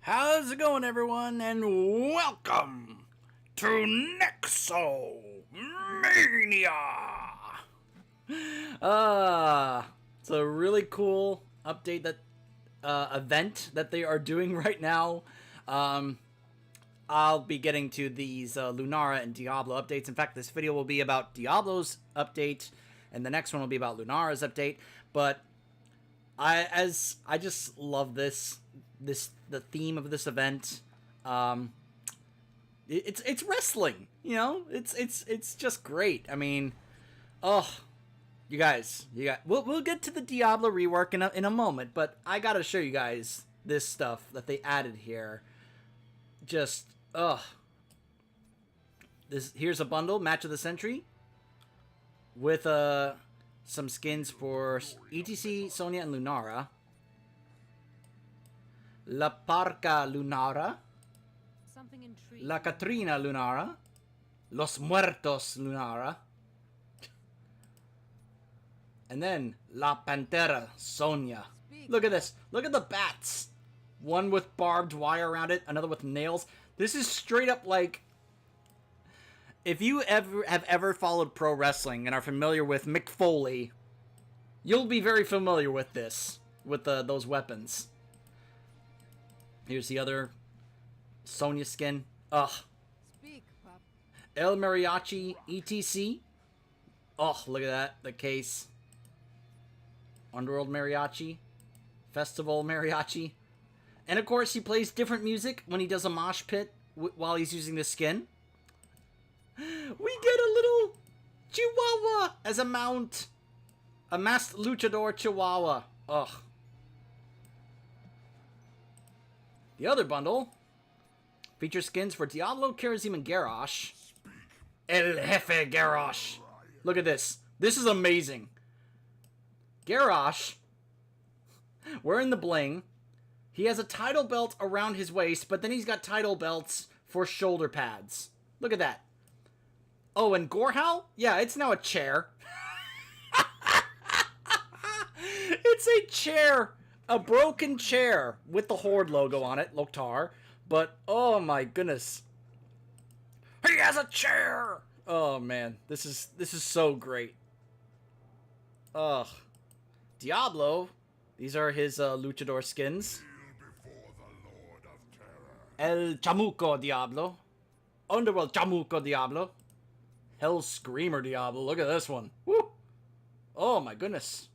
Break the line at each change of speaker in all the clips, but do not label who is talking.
How's it going, everyone, and welcome to Nexomania! It's a really cool update that event that they are doing right now. I'll be getting to these Lunara and Diablo updates. In fact, this video will be about Diablo's update, and the next one will be about Lunara's update. But I just love the theme of this event. It's wrestling, you know. It's just great. I mean, you guys, we'll get to the Diablo rework in a moment, but I gotta show you guys this stuff that they added here. Just here's a bundle, Match of the Century, with some skins for ETC, Sonya, and Lunara. La Parca Lunara, La Catrina Lunara, Los Muertos Lunara, and then La Pantera Sonya. Look at this. Look at the bats. One with barbed wire around it, another with nails. This is straight up like... If you have ever followed pro wrestling and are familiar with Mick Foley, you'll be very familiar with this, with those weapons. Here's the other Sonya skin.
Speak, Pop.
El Mariachi ETC. Look at that. The case. Underworld Mariachi. Festival Mariachi. And of course, he plays different music when he does a mosh pit while he's using the skin. We get a little Chihuahua as a mount. A masked luchador Chihuahua. The other bundle features skins for Diablo, Karazim, and Garrosh. El Jefe Garrosh. Look at this. This is amazing. Garrosh, wearing the bling. He has a title belt around his waist, but then he's got title belts for shoulder pads. Look at that. Oh, and Gorehowl? Yeah, it's now a chair. It's a chair. A broken chair with the Horde logo on it, Loktar. But, oh my goodness. He has a chair! Oh man, this is so great. Diablo. These are his luchador skins. El Chamuco Diablo. Underworld Chamuco Diablo. Hell Screamer Diablo. Look at this one. Woo! Oh my goodness.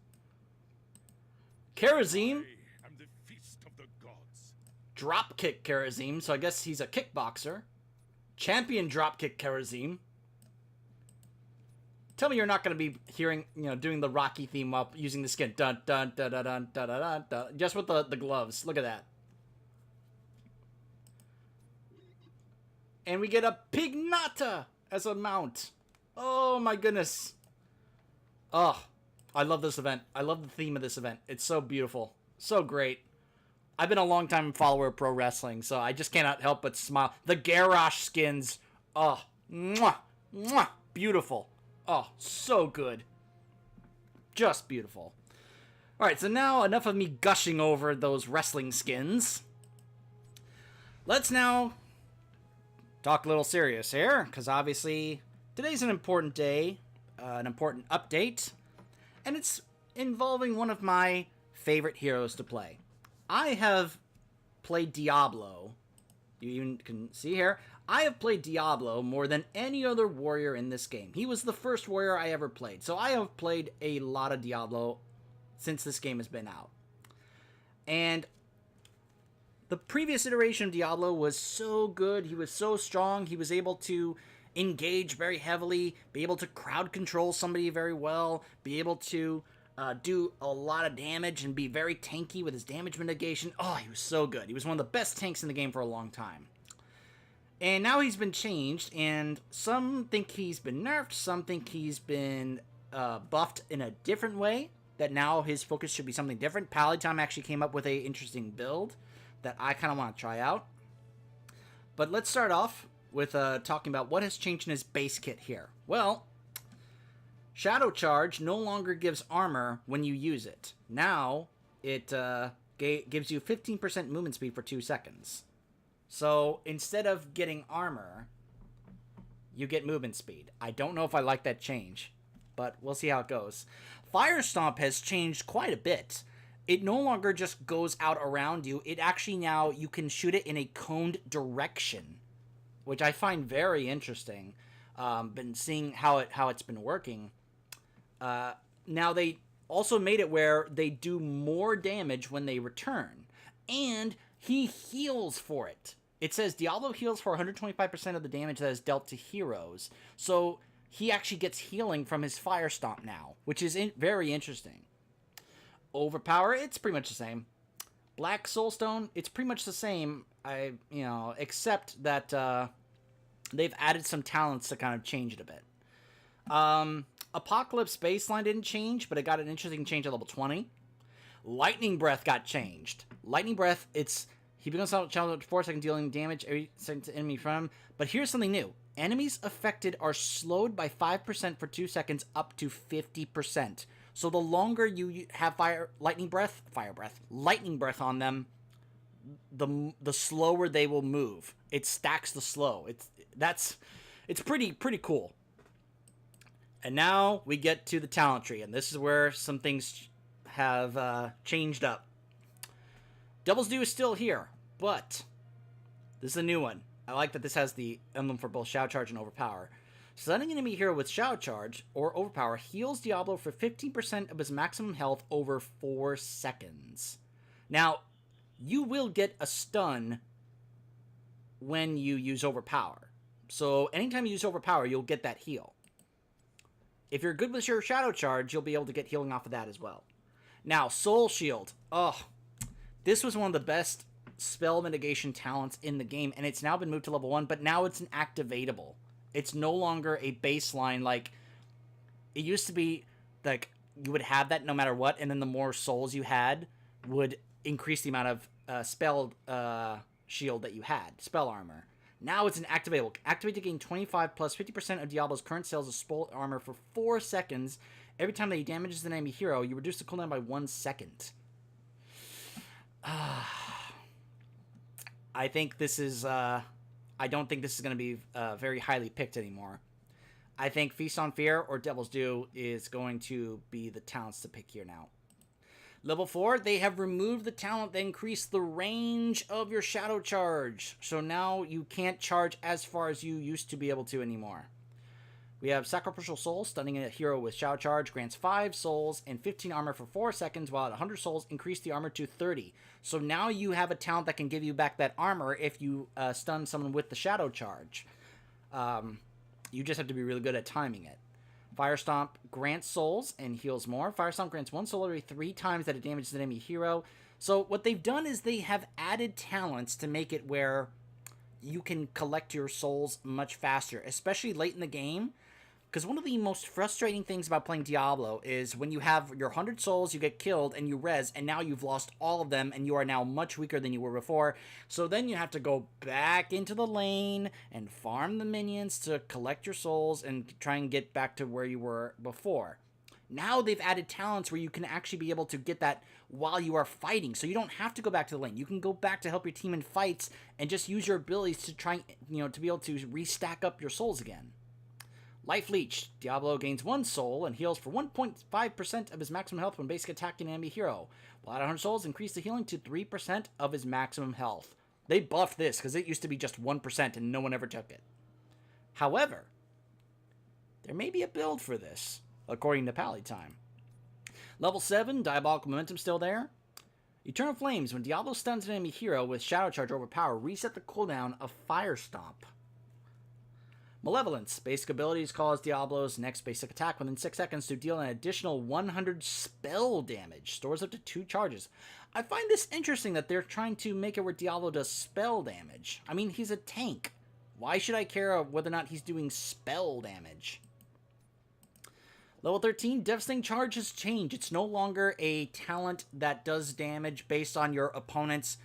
Karazim.
I am the feast of the gods.
Dropkick Karazim, so I guess he's a kickboxer. Champion Dropkick Karazim. Tell me you're not going to be hearing, doing the Rocky theme up using the skin. Dun dun dun dun dun dun dun dun. Just with the gloves. Look at that. And we get a Pignata as a mount. Oh my goodness. I love this event. I love the theme of this event. It's so beautiful. So great. I've been a long time follower of pro wrestling, so I just cannot help but smile. The Garrosh skins. Mwah, mwah, beautiful. So good. Just beautiful. Alright, so now enough of me gushing over those wrestling skins. Let's now talk a little serious here, because obviously today's an important day, an important update. And it's involving one of my favorite heroes to play. I have played Diablo. You even can see here. I have played Diablo more than any other warrior in this game. He was the first warrior I ever played. So I have played a lot of Diablo since this game has been out. And the previous iteration of Diablo was so good. He was so strong. He was able to engage very heavily, be able to crowd control somebody very well, be able to do a lot of damage and be very tanky with his damage mitigation. He was so good. He was one of the best tanks in the game for a long time. And now he's been changed, and some think he's been nerfed, some think he's been buffed in a different way, that now his focus should be something different. Paladin actually came up with an interesting build that I kind of want to try out. But let's start off with talking about what has changed in his base kit here. Well, Shadow Charge no longer gives armor when you use it. Now, it gives you 15% movement speed for 2 seconds. So instead of getting armor, you get movement speed. I don't know if I like that change, but we'll see how it goes. Fire Stomp has changed quite a bit. It no longer just goes out around you. It actually now, you can shoot it in a coned direction, which I find very interesting. Been seeing how it's been working. Now they also made it where they do more damage when they return, and he heals for it. It says Diablo heals for 125% of the damage that is dealt to heroes. So he actually gets healing from his Fire Stomp now, which is very interesting. Overpower, it's pretty much the same. Black Soulstone, it's pretty much the same. Except that they've added some talents to kind of change it a bit. Apocalypse Baseline didn't change, but it got an interesting change at level 20. Lightning Breath got changed. Lightning Breath, he becomes challenged for 4 seconds, dealing damage every second to enemy from him. But here's something new. Enemies affected are slowed by 5% for 2 seconds up to 50%. So the longer you have lightning breath on them, the slower they will move. It stacks the slow. It's pretty cool. And now we get to the talent tree, and this is where some things have changed up. Devil's Due is still here, but this is a new one. I like that this has the emblem for both Shadow Charge and Overpower. Stunning an enemy hero with Shadow Charge or Overpower heals Diablo for 15% of his maximum health over 4 seconds. Now, you will get a stun when you use Overpower. So anytime you use Overpower, you'll get that heal. If you're good with your Shadow Charge, you'll be able to get healing off of that as well. Now, Soul Shield. Oh, this was one of the best spell mitigation talents in the game, and it's now been moved to level 1, but now it's an activatable. It's no longer a baseline like it used to be. Like, you would have that no matter what, and then the more souls you had would increase the amount of spell shield that you had, spell armor. Now it's an activatable. Activate to gain 25 plus 50% of Diablo's current sales of spell armor for 4 seconds. Every time that he damages an enemy hero, you reduce the cooldown by 1 second. I think this is... I don't think this is going to be very highly picked anymore. I think Feast on Fear or Devil's Due is going to be the talents to pick here now. Level 4, they have removed the talent that increased the range of your Shadow Charge. So now you can't charge as far as you used to be able to anymore. We have Sacrificial Soul, stunning a hero with Shadow Charge, grants 5 souls and 15 armor for 4 seconds, while at 100 souls, increase the armor to 30. So now you have a talent that can give you back that armor if you stun someone with the Shadow Charge. You just have to be really good at timing it. Fire Stomp grants souls and heals more. Fire Stomp grants 1 soul every 3 times that it damages an enemy hero. So what they've done is they have added talents to make it where you can collect your souls much faster, especially late in the game. Because one of the most frustrating things about playing Diablo is when you have your 100 souls, you get killed, and you res, and now you've lost all of them, and you are now much weaker than you were before. So then you have to go back into the lane and farm the minions to collect your souls and try and get back to where you were before. Now they've added talents where you can actually be able to get that while you are fighting. So you don't have to go back to the lane. You can go back to help your team in fights and just use your abilities to try, to be able to restack up your souls again. Life Leech. Diablo gains 1 soul and heals for 1.5% of his maximum health when basic attacking an enemy hero. While at 100 souls, increase the healing to 3% of his maximum health. They buffed this because it used to be just 1% and no one ever took it. However, there may be a build for this, according to Pally Time. Level 7, Diabolical Momentum still there. Eternal Flames. When Diablo stuns an enemy hero with Shadow Charge or Overpower, reset the cooldown of Fire Stomp. Malevolence. Basic abilities cause Diablo's next basic attack within 6 seconds to deal an additional 100 spell damage. Stores up to 2 charges. I find this interesting that they're trying to make it where Diablo does spell damage. I mean, he's a tank. Why should I care whether or not he's doing spell damage? Level 13, Devastating Charge has changed. It's no longer a talent that does damage based on your opponent's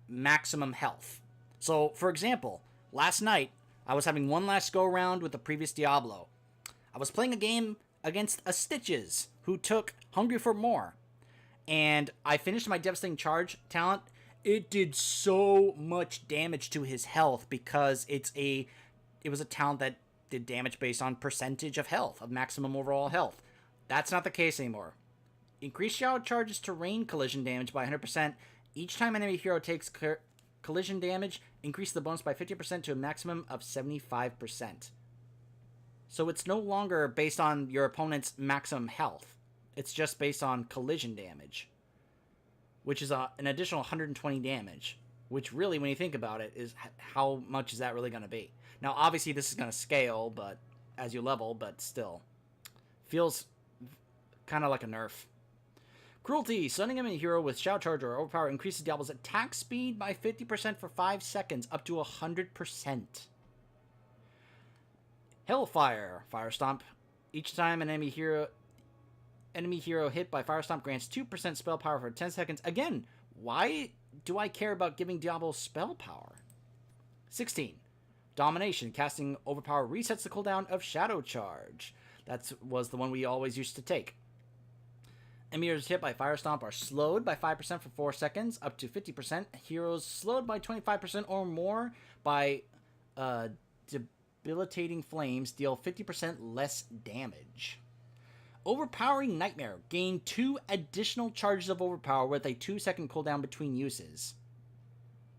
maximum health. So, for example, last night, I was having one last go around with the previous Diablo. I was playing a game against a Stitches, who took Hungry for More. and I finished my Devastating Charge talent. It did so much damage to his health because it was a talent that did damage based on percentage of health, of maximum overall health. That's not the case anymore. Increase Shadow Charge's terrain collision damage by 100%. Each time enemy hero takes collision damage, increase the bonus by 50% to a maximum of 75%. So it's no longer based on your opponent's maximum health. It's just based on collision damage, which is an additional 120 damage, which really, when you think about it, is how much is that really going to be? Now, obviously, this is going to scale, but as you level, but still. Feels kind of like a nerf. Cruelty. Stunning enemy hero with Shadow Charge or Overpower increases Diablo's attack speed by 50% for 5 seconds, up to 100%. Hellfire. Fire Stomp. Each time an enemy hero hit by Fire Stomp grants 2% spell power for 10 seconds. Again, why do I care about giving Diablo spell power? 16. Domination. Casting Overpower resets the cooldown of Shadow Charge. That was the one we always used to take. Enemies hit by Fire Stomp are slowed by 5% for 4 seconds, up to 50%. Heroes slowed by 25% or more by debilitating flames deal 50% less damage. Overpowering Nightmare. Gain 2 additional charges of Overpower with a 2-second cooldown between uses.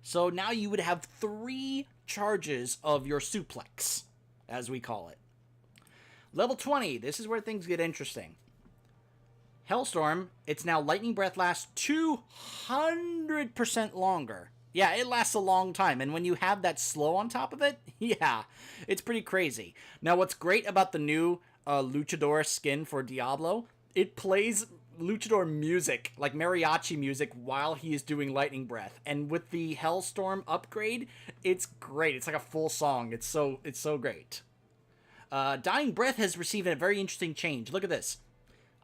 So now you would have 3 charges of your suplex, as we call it. Level 20. This is where things get interesting. Hellstorm. It's now Lightning Breath lasts 200% longer. Yeah, it lasts a long time. And when you have that slow on top of it, yeah, it's pretty crazy. Now, what's great about the new Luchador skin for Diablo, it plays Luchador music, like mariachi music, while he is doing Lightning Breath. And with the Hellstorm upgrade, it's great. It's like a full song. It's so great. Dying Breath has received a very interesting change. Look at this.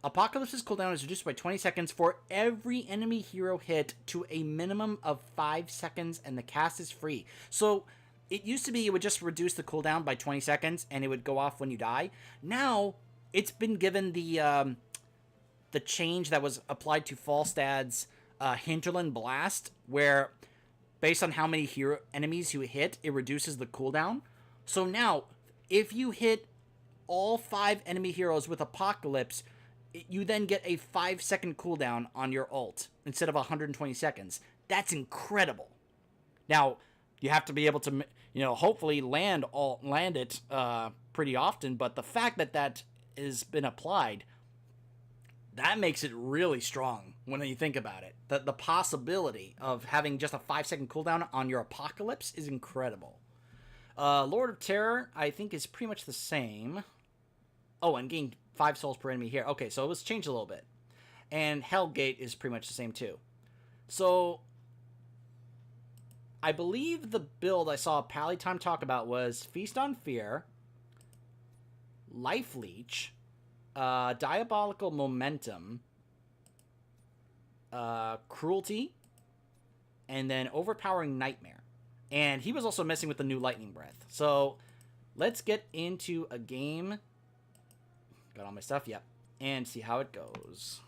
Apocalypse's cooldown is reduced by 20 seconds for every enemy hero hit to a minimum of 5 seconds, and the cast is free. So it used to be it would just reduce the cooldown by 20 seconds, and it would go off when you die. Now it's been given the change that was applied to Falstad's Hinterland Blast, where based on how many enemies you hit, it reduces the cooldown. So now, if you hit all 5 enemy heroes with Apocalypse, you then get a 5-second cooldown on your ult instead of 120 seconds. That's incredible. Now, you have to be able to, hopefully land it pretty often, but the fact that has been applied, that makes it really strong when you think about it. The possibility of having just a 5-second cooldown on your Apocalypse is incredible. Lord of Terror, I think, is pretty much the same. Oh, and gain 5 souls per enemy here. Okay, so it was changed a little bit. And Hellgate is pretty much the same too. So, I believe the build I saw Pallytime talk about was Feast on Fear, Life Leech, Diabolical Momentum, Cruelty, and then Overpowering Nightmare. And he was also messing with the new Lightning Breath. So, let's get into a game. Got all my stuff, yep. And see how it goes.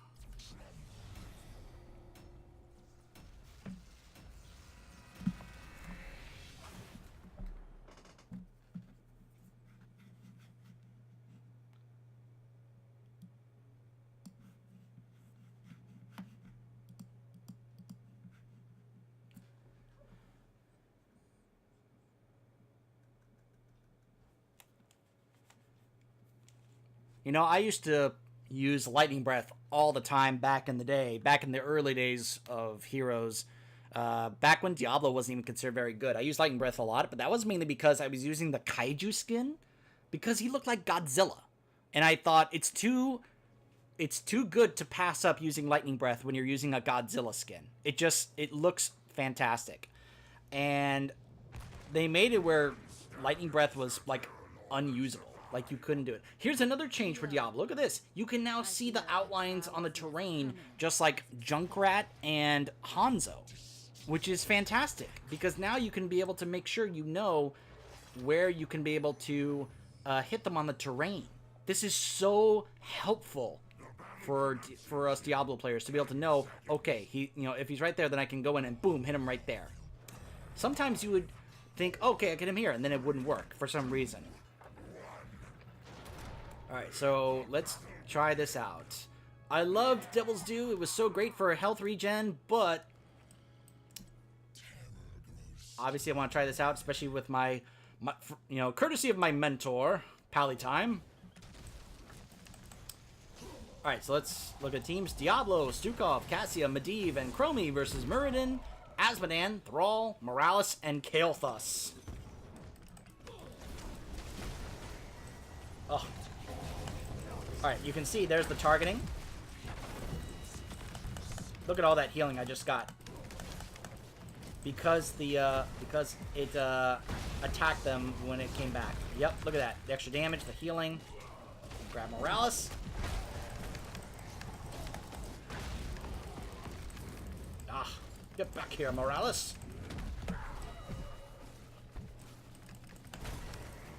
I used to use Lightning Breath all the time back in the day, back in the early days of Heroes, back when Diablo wasn't even considered very good. I used Lightning Breath a lot, but that was mainly because I was using the Kaiju skin, because he looked like Godzilla. And I thought, it's too good to pass up using Lightning Breath when you're using a Godzilla skin. It looks fantastic. And they made it where Lightning Breath was, like, unusable. Like, you couldn't do it. Here's another change for Diablo. Look at this. You can now see the outlines on the terrain just like Junkrat and Hanzo, which is fantastic. Because now you can be able to make sure you know where you can be able to hit them on the terrain. This is so helpful for us Diablo players to be able to know, okay, if he's right there, then I can go in and boom, hit him right there. Sometimes you would think, okay, I get him here, and then it wouldn't work for some reason. Alright, so let's try this out. I loved Devil's Due. It was so great for health regen, but obviously I want to try this out, especially with my courtesy of my mentor, Pally Time. Alright, so let's look at teams. Diablo, Stukov, Cassia, Medivh, and Chromie versus Muradin, Azmodan, Thrall, Morales, and Kael'thas. Oh. Alright, you can see there's the targeting. Look at all that healing I just got. Because it attacked them when it came back. Yep, look at that. The extra damage, the healing. Grab Morales. Ah, get back here, Morales.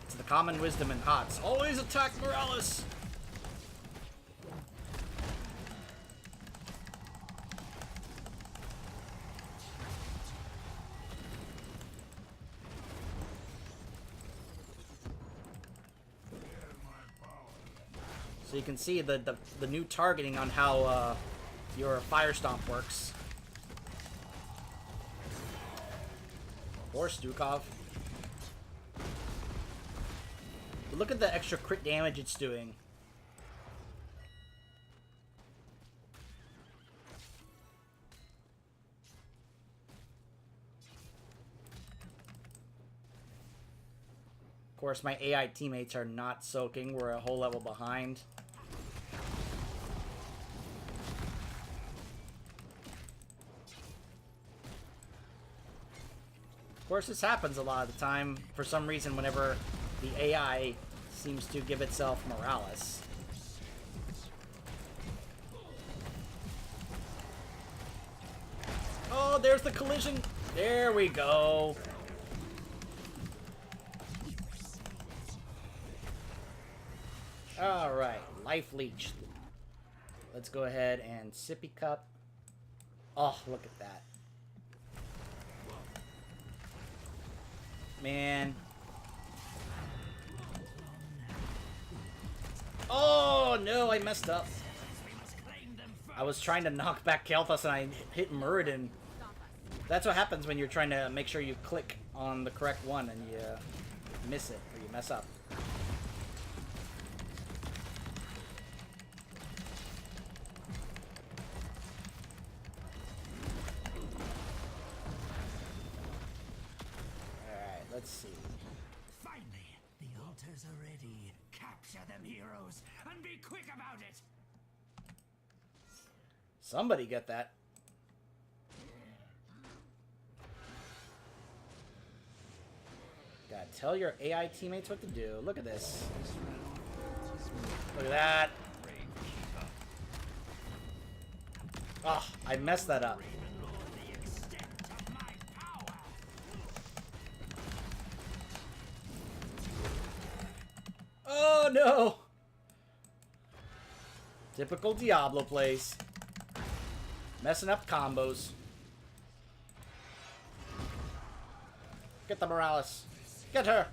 It's the common wisdom in HOTS. Always attack Morales! So you can see the new targeting on how your Fire Stomp works. Or Stukov. But look at the extra crit damage it's doing. Of course, my AI teammates are not soaking. We're a whole level behind. Of course, this happens a lot of the time, for some reason, whenever the AI seems to give itself Morales. Oh, there's the collision! There we go! Alright, Life Leech. Let's go ahead and Sippy Cup. Oh, look at that. Man. Oh, no, I messed up. I was trying to knock back Kael'thas and I hit Muradin. That's what happens when you're trying to make sure you click on the correct one and you miss it, or you mess up. Let's see.
Finally, the altars are ready. Capture them, heroes, and be quick about it.
Somebody get that. Gotta tell your AI teammates what to do. Look at this. Look at that. Oh, I messed that up. Oh no! Typical Diablo plays. Messing up combos. Get the Morales. Get her!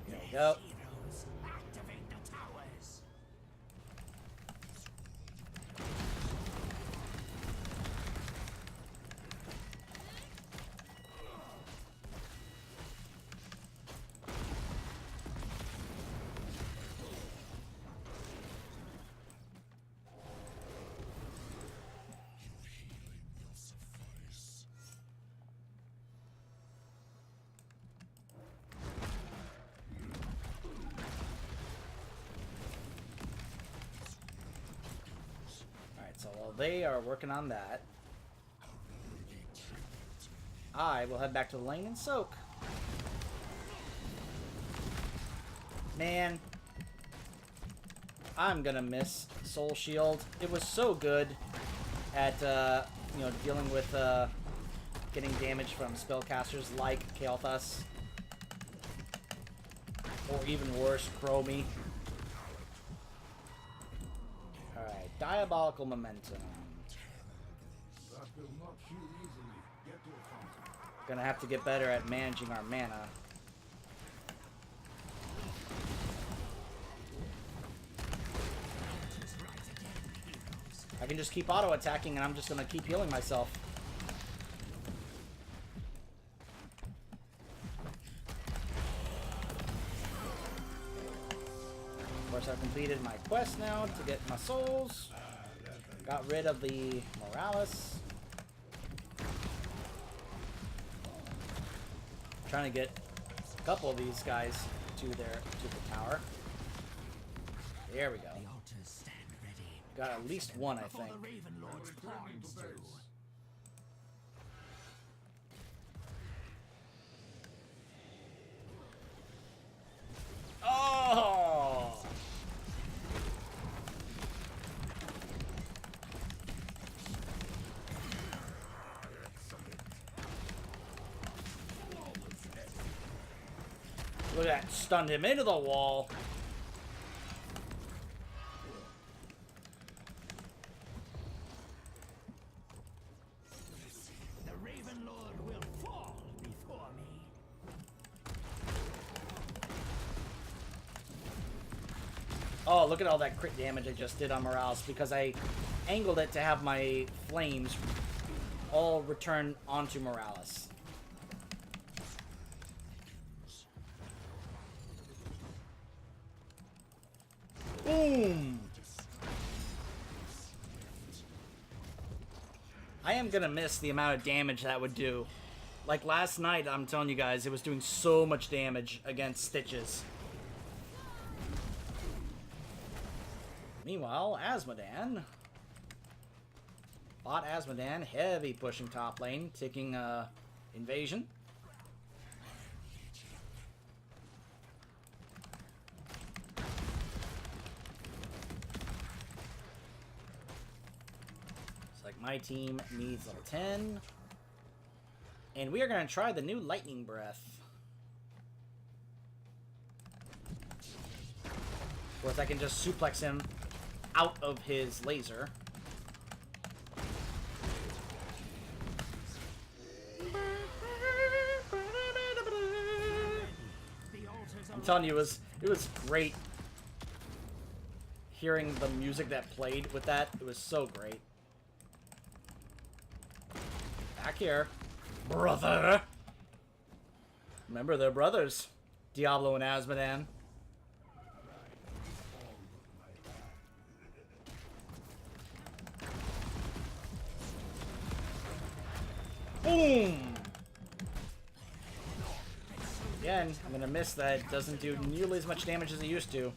There we go.
Heroes, activate the towers.
So while they are working on that, I will head back to the lane and soak. Man, I'm gonna miss Soul Shield. It was so good at dealing with getting damage from spellcasters like Kael'thas, or even worse, Chromie. Diabolical momentum.
That will not heal easily. Get to a fountain.
Gonna have to get better at managing our mana. I can just keep auto-attacking and I'm just gonna keep healing myself. Of course, I've completed my quest now to get my souls. Got rid of the Morales. Trying to get a couple of these guys to the tower. There we go.
The altars stand ready.
Got at least one, I
Before
think.
the Raven Lord's points to.
Oh! Look at that, stunned him into the wall.
The Raven Lord will fall before me.
Oh, look at all that crit damage I just did on Morales because I angled it to have my flames all return onto Morales. Boom! I am gonna miss the amount of damage that would do. Like last night, I'm telling you guys, it was doing so much damage against Stitches. Meanwhile, Asmodan. Bot Asmodan, heavy pushing top lane, taking invasion. It's like my team needs level 10. And we are going to try the new Lightning Breath. Of course, I can just suplex him out of his laser. I'm telling you, it was great hearing the music that played with that. It was so great. Back here. Brother! Remember, they're brothers. Diablo and Asmodan. Boom! Again, I'm gonna miss that. It doesn't do nearly as much damage as it used to.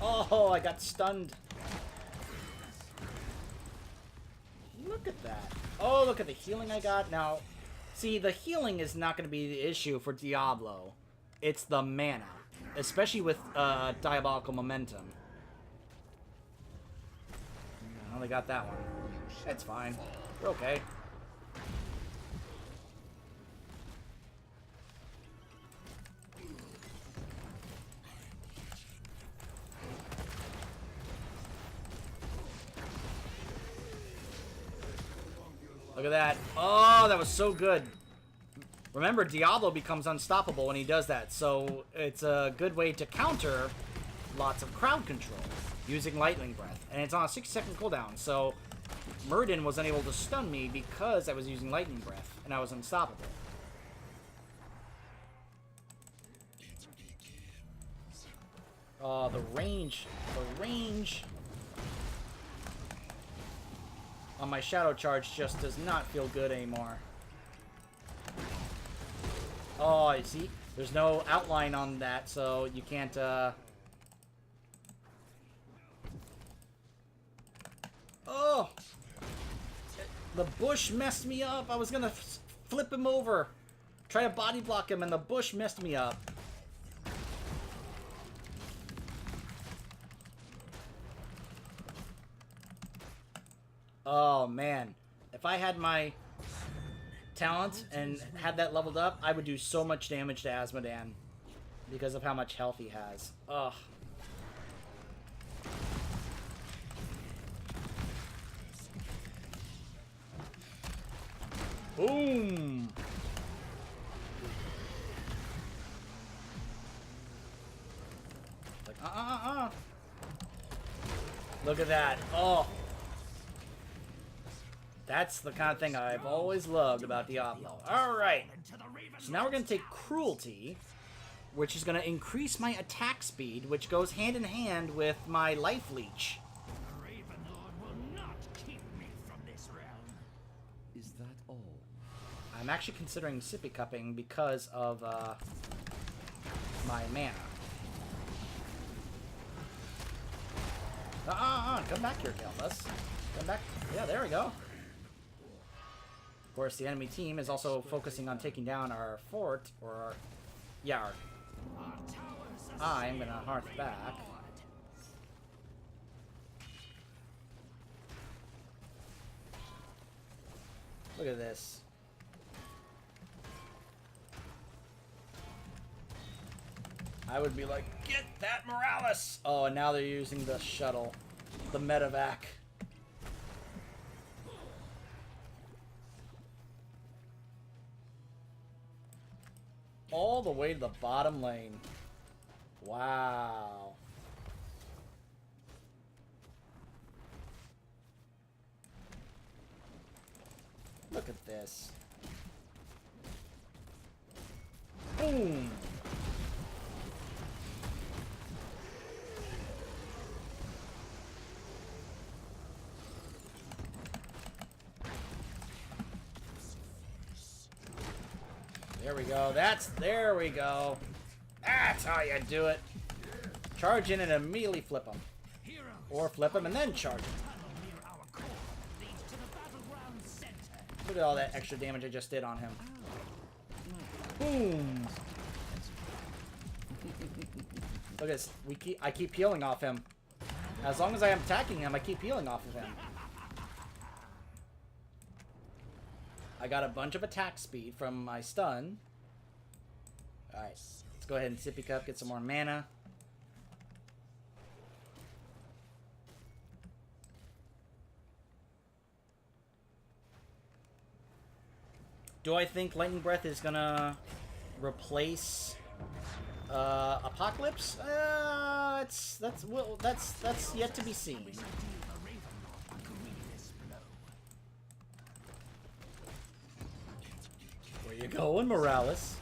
Oh, I got stunned. Look at that. Oh, look at the healing I got. Now, see, the healing is not going to be the issue for Diablo. It's the mana. Especially with Diabolical Momentum. I only got that one. It's fine. We're okay. Look at that. Oh, that was so good. Remember, Diablo becomes unstoppable when he does that, so it's a good way to counter lots of crowd control using Lightning Breath. And it's on a 6-second cooldown, so Murden was unable to stun me because I was using Lightning Breath, and I was unstoppable. Oh, the range. The range on my Shadow Charge just does not feel good anymore. Oh, you see? There's no outline on that, so you can't, Oh! The bush messed me up. I was gonna flip him over. Try to body block him, and the bush messed me up. Oh, man. If I had my talent and had that leveled up, I would do so much damage to Asmodan because of how much health he has. Ugh. Boom! Like, Look at that. Oh. That's the kind of thing I've always loved about Diablo. Alright. So now we're going to take Cruelty, which is going to increase my attack speed, which goes hand in hand with my Life Leech.
The Raven Lord will not keep me from this realm.
Is that all?
I'm actually considering Sippy Cupping because of my mana. Come back here, Kelmus. Come back. Yeah, there we go. Of course, the enemy team is also focusing on taking down our fort, or our... Yeah, our... I'm gonna hearth back. Look at this. I would be like, get that Morales! Oh, and now they're using the shuttle. The medevac. All the way to the bottom lane. Wow. Look at this. Boom! There we go. There we go. That's how you do it. Charge in and immediately flip them. Or flip them and then charge them. Look at all that extra damage I just did on him. Boom. Look at this. I keep healing off him. As long as I am attacking him, I keep healing off of him. I got a bunch of attack speed from my stun. Alright, let's go ahead and Sippy Cup, get some more mana. Do I think Lightning Breath is gonna replace Apocalypse? That's yet to be seen. Where you going, Morales?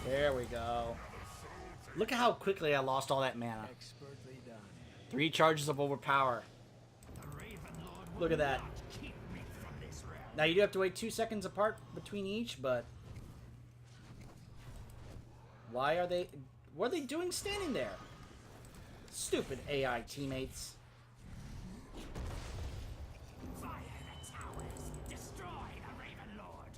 There we go. Look at how quickly I lost all that mana.
Expertly done.
3 charges of overpower. Look at that. Now you do have to wait 2 seconds apart between each, but why are they? What are they doing standing there? Stupid AI teammates.
Fire the towers! Destroy the Raven Lord!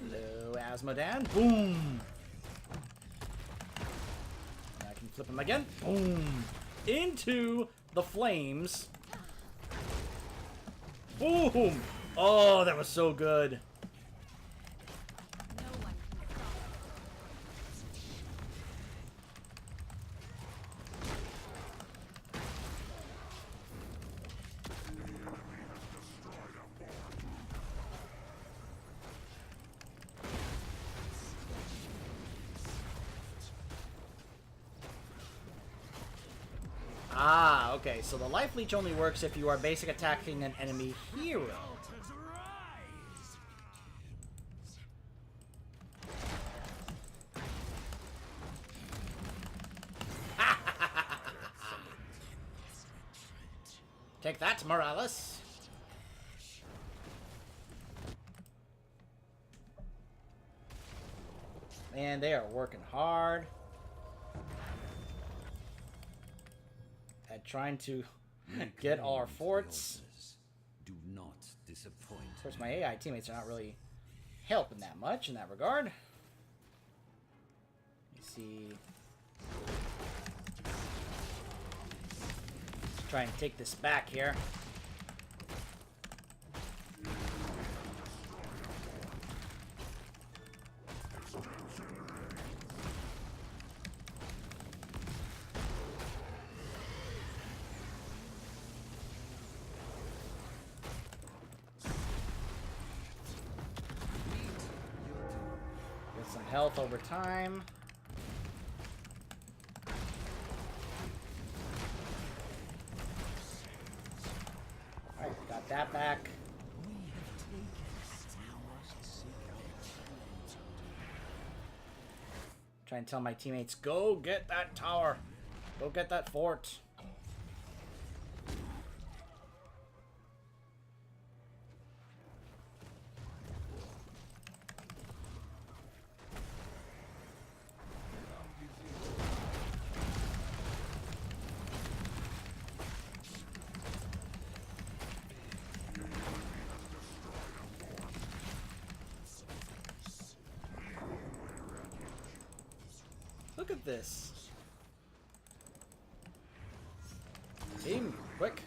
Hello, Asmodan. Boom. I can flip him again. Boom. Into the flames. Boom. Oh, that was so good.
No one can stop.
Ah, okay. So the life leech only works if you are basic attacking an enemy hero.
Altars rise!
Take that, Morales. Man, they are working hard at trying to get our forts.
Do not disappoint.
Of course, my AI teammates are not really helping that much in that regard. You see. Let's try and take this back here. Get some health over time. Alright, got that back. Try and tell my teammates, go get that tower. Go get that fort. Look at this. Team, quick.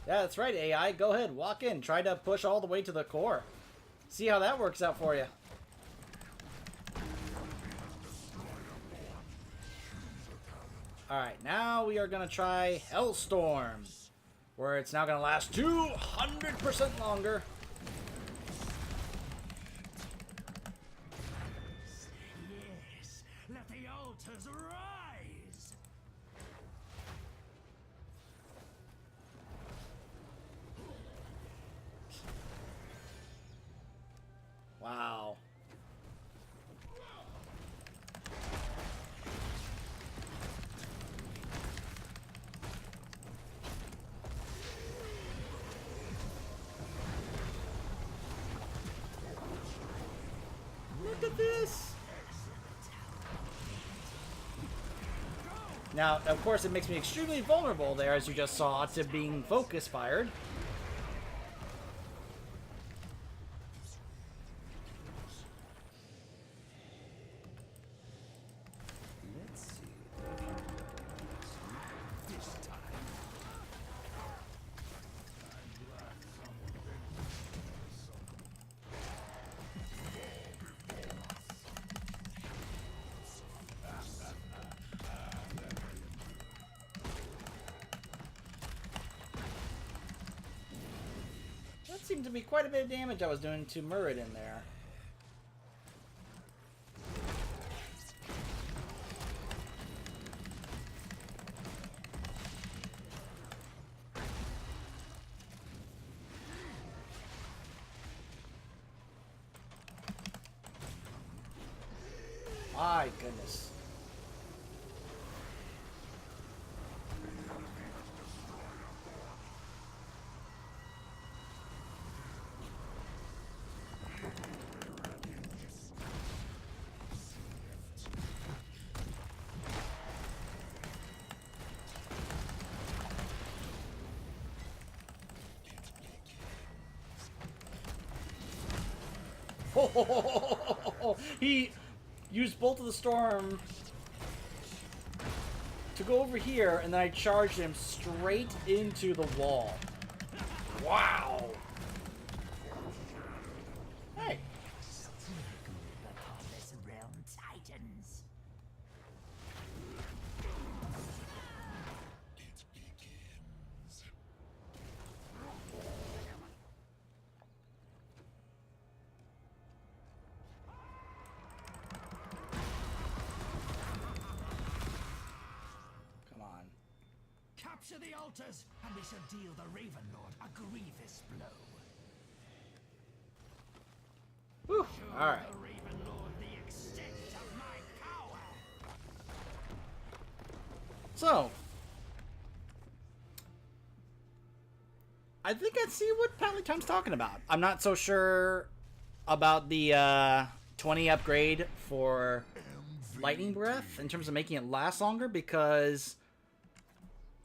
Yeah, that's right, AI. Go ahead, walk in. Try to push all the way to the core. See how that works out for you. Alright, now we are going to try Hellstorm, where it's now going to last 200% longer.
Yes, let the altars rise!
Wow. Look at this. Now, of course, it makes me extremely vulnerable there, as you just saw, to being focus fired.
Let's see. This time.
That seemed to be quite a bit of damage I was doing to Murid in there. My goodness. He used Bolt of the Storm to go over here, and then I charged him straight into the wall. Wow! Hey!
The Heartless Realm Titans.
Come on.
Capture the altars, and we shall deal the Raven Lord a grievous blow.
Whew.
Show
Alright.
the Raven Lord the extent of my power.
So, I think I see what Time's talking about. I'm not so sure about the 20 upgrade for Lightning Breath in terms of making it last longer, because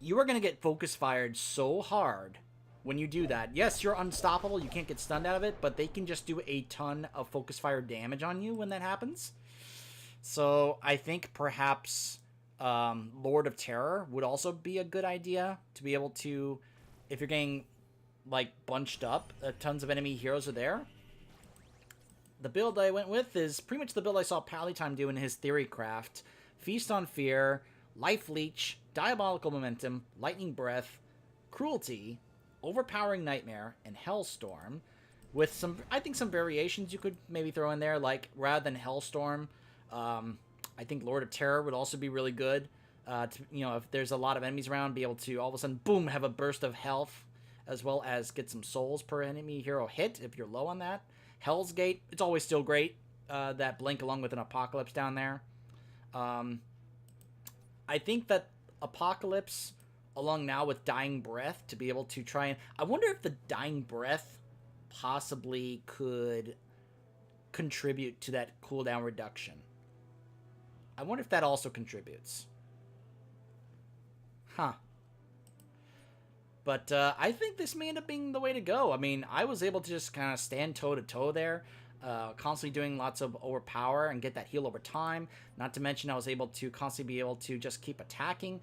you are going to get focus fired so hard when you do that. Yes, you're unstoppable. You can't get stunned out of it, but they can just do a ton of focus fire damage on you when that happens. So I think perhaps Lord of Terror would also be a good idea to be able to, if you're getting like bunched up, tons of enemy heroes are there. The build I went with is pretty much the build I saw Time do in his Theory Craft. Feast on Fear, Life Leech, Diabolical Momentum, Lightning Breath, Cruelty, Overpowering Nightmare, and Hellstorm. With some, I think, some variations you could maybe throw in there, like rather than Hellstorm, I think Lord of Terror would also be really good. If there's a lot of enemies around, be able to all of a sudden, boom, have a burst of health, as well as get some souls per enemy hero hit if you're low on that. Hell's Gate, it's always still great. That blink along with an Apocalypse down there. I think that Apocalypse, along now with Dying Breath, to be able to try and... I wonder if the Dying Breath possibly could contribute to that cooldown reduction. I wonder if that also contributes. Huh. But I think this may end up being the way to go. I mean, I was able to just kind of stand toe-to-toe there, constantly doing lots of overpower and get that heal over time. Not to mention I was able to constantly be able to just keep attacking,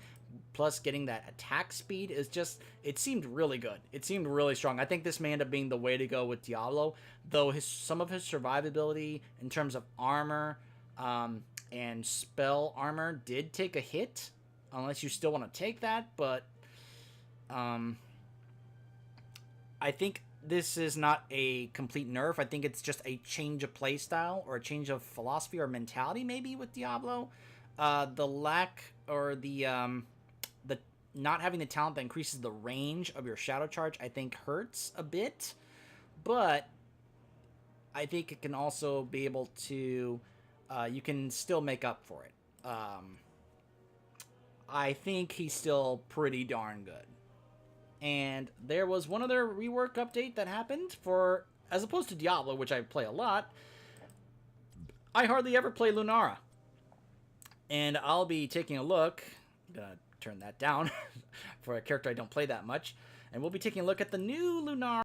plus getting that attack speed is just... It seemed really good. It seemed really strong. I think this may end up being the way to go with Diablo, though some of his survivability in terms of armor and spell armor did take a hit, unless you still want to take that, but... I think this is not a complete nerf. I think it's just a change of play style or a change of philosophy or mentality maybe with Diablo. The lack or the not having the talent that increases the range of your shadow charge I think hurts a bit, but I think it can also be able to you can still make up for it. I think he's still pretty darn good. And there was one other rework update that happened for, as opposed to Diablo, which I play a lot, I hardly ever play Lunara. And I'll be taking a look, I'm gonna turn that down for a character I don't play that much, and we'll be taking a look at the new Lunara